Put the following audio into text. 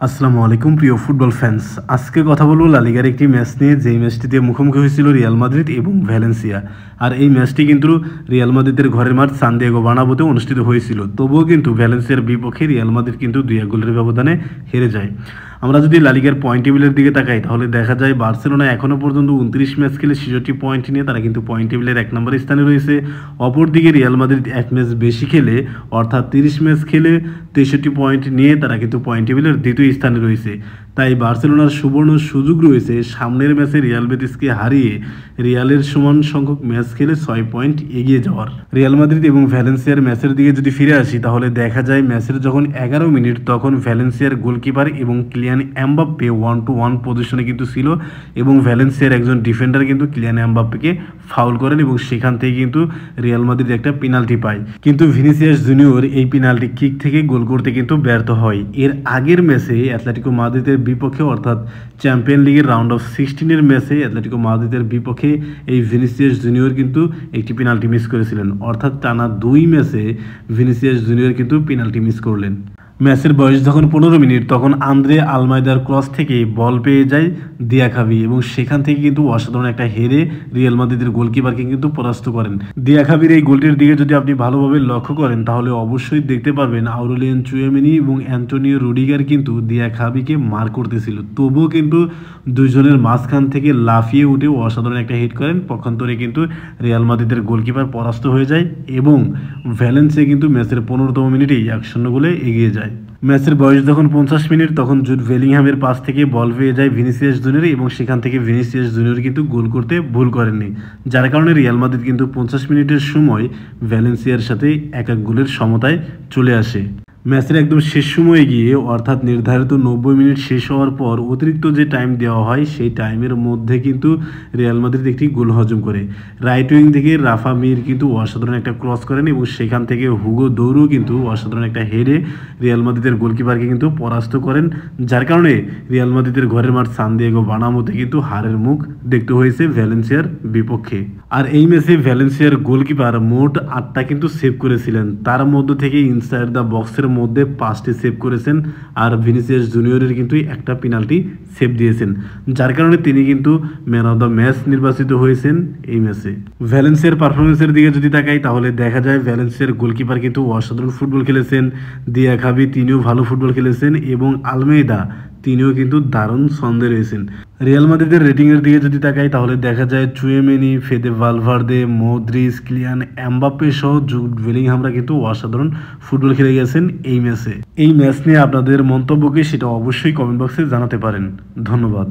আসসালামু আলাইকুম প্রিয় ফুটবল ফ্যান্স। আজকে কথা বলবো লা লিগার একটি ম্যাচ নিয়ে, যেই ম্যাচটিতে মুখোমুখি হয়েছিল রিয়াল মাদ্রিদ এবং ভ্যালেন্সিয়া। আর এই ম্যাচটি কিন্তু রিয়াল মাদ্রিদের ঘরের মাঠ সান্তিয়াগো বার্নাব্যুতে অনুষ্ঠিত হয়েছিল। তবুও কিন্তু ভ্যালেন্সিয়ার বিপক্ষে রিয়াল মাদ্রিদ কিন্তু 2-1 গোলের ব্যবধানে হেরে যায়। আমরা যদি লা লিগার পয়েন্ট টেবিলের দিকে তাকাই তাহলে দেখা যায় বার্সেলোনা এখনও পর্যন্ত 29 ম্যাচ খেলে 66 পয়েন্ট নিয়ে তারা কিন্তু পয়েন্ট টেবিলের 1 নম্বর স্থানে রয়েছে। অপরদিকে রিয়াল মাদ্রিদ 1 ম্যাচ বেশি খেলে, অর্থাৎ 30 ম্যাচ খেলে 63 পয়েন্ট নিয়ে তারা কিন্তু পয়েন্ট টেবিলের দ্বিতীয় স্থানে রয়েছে। তাই বার্সেলোনার সুবর্ণ সুযোগ রয়েছে সামনের ম্যাচে রিয়াল বেটিসকে হারিয়ে রিয়ালের সমান সংখ্যক ম্যাচ খেলে 6 পয়েন্ট এগিয়ে যাওয়ার। রিয়াল মাদ্রিদ এবং ভ্যালেন্সিয়ার ম্যাচের দিকে যদি ফিরে আসি তাহলে দেখা যায় ম্যাচের যখন 11 মিনিট তখন ভ্যালেন্সিয়ার গোলকিপার এবং কিলিয়ান এমবাপ্পে 1-to-1 পজিশনে কিন্তু ছিল এবং ভ্যালেন্সিয়ার একজন ডিফেন্ডার কিন্তু কিলিয়ান এমবাপ্পেকে ফাউল করেন এবং সেখান থেকে কিন্তু রিয়াল মাদ্রিদ একটা পেনাল্টি পায়। কিন্তু ভিনিসিয়াস জুনিয়র এই পেনাল্টি কিক থেকে গোল করতে কিন্তু ব্যর্থ হয়। এর আগের ম্যাচে অ্যাটলেটিকো মাদ্রিদের বিপক্ষে, অর্থাৎ চ্যাম্পিয়ন লিগের রাউন্ড অফ 16 ম্যাচে অ্যাটলেটিকো মাদ্রিদের বিপক্ষে এই ভিনিসিয়াস জুনিয়র কিন্তু একটি পেনাল্টি মিস করেছিলেন। অর্থাৎ টানা 2 ম্যাচে ভিনিসিয়াস জুনিয়র কিন্তু পেনাল্টি মিস করলেন। ম্যাচের বয়স যখন 15 মিনিট তখন আন্দ্রে আলমাইদার ক্রস থেকে বল পেয়ে যায় দিয়াখাবি এবং সেখান থেকে কিন্তু অসাধারণ একটা হেরে রিয়াল মাদ্রিদের গোলকিপারকে কিন্তু পরাস্ত করেন। দিয়াখাবির এই গোলটির দিকে যদি আপনি ভালোভাবে লক্ষ্য করেন তাহলে অবশ্যই দেখতে পারবেন আউরেলিয়ান চুয়েমেনি এবং অ্যান্টোনিও রুডিগার কিন্তু দিয়াখাবিকে মার করতেছিল। তবুও কিন্তু দুইজনের মাঝখান থেকে লাফিয়ে উঠে অসাধারণ একটা হিট করেন। পক্ষান্তরে কিন্তু রিয়াল মাদ্রিদের গোলকিপার পরাস্ত হয়ে যায় এবং ভ্যালেন্সিয়া কিন্তু ম্যাচের 15তম মিনিটেই 1-0 গোলে এগিয়ে যায়। ম্যাচের বয়স যখন 50 মিনিট তখন জুড বেলিংহামের পাস থেকে বল পেয়ে যায় ভিনিসিয়াস জুনিয়র এবং সেখান থেকে ভিনিসিয়াস জুনিয়র কিন্তু গোল করতে ভুল করেননি, যার কারণে রিয়াল মাদ্রিদ কিন্তু 50 মিনিটের সময় ভ্যালেন্সিয়ার সাথে 1-1 গোলের সমতায় চলে আসে। ম্যাচের একদম শেষ সময়ে গিয়ে, অর্থাৎ নির্ধারিত 90 মিনিট শেষ হওয়ার পর অতিরিক্ত যে টাইম দেওয়া হয় সেই টাইমের মধ্যে কিন্তু রিয়াল মাদ্রিদ একটি গোল হজম করে। রাইট উইং থেকে রাফা মির কিন্তু অসাধারণ একটা ক্রস করেন এবং সেখান থেকে হুগো দৌড়ও কিন্তু অসাধারণ একটা হেডে রিয়াল মাদ্রিদের গোলকিপারকে কিন্তু পরাস্ত করেন, যার কারণে রিয়াল মাদ্রিদের ঘরের মাঠ সান্তিয়াগো বার্নাব্যুতে কিন্তু হারের মুখ দেখতে হয়েছে ভ্যালেন্সিয়ার বিপক্ষে। আর এই ম্যাচে ভ্যালেন্সিয়ার গোলকিপার মোট 8টা কিন্তু সেভ করেছিলেন, তার মধ্যে থেকে ইনসাইড দ্য বক্সের মধ্যে 5টি সেভ করেছেন আর ভিনিসিয়াস জুনিয়রের কিন্তু একটা পেনাল্টি সেভ দিয়েছেন, যার কারণে তিনি কিন্তু ম্যান অফ দ্য ম্যাচ নির্বাচিত হয়েছেন এই ম্যাচে। ভ্যালেন্সিয়ার পারফরমেন্সের দিকে যদি তাকাই তাহলে দেখা যায় ভ্যালেন্সিয়ার গোলকিপার কিন্তু অসাধারণ ফুটবল খেলেছেন, দিয়াখাবি তিনিও ভালো ফুটবল খেলেছেন এবং আলমেইদা তিনিও কিন্তু দারুণ ছন্দে রয়েছেন। রিয়াল মাদ্রিদের রেটিংয়ের দিকে যদি তাকাই তাহলে দেখা যায় চুয়েমেনি, Fede Valverde, Modric, Kylian Mbappe সহ জুড বেলিংহামরা কিন্তু অসাধারণ ফুটবল খেলে গেছেন এই ম্যাচে। এই ম্যাচ নিয়ে আপনাদের মন্তব্যকে সেটা অবশ্যই কমেন্ট বক্সে জানাতে পারেন। ধন্যবাদ।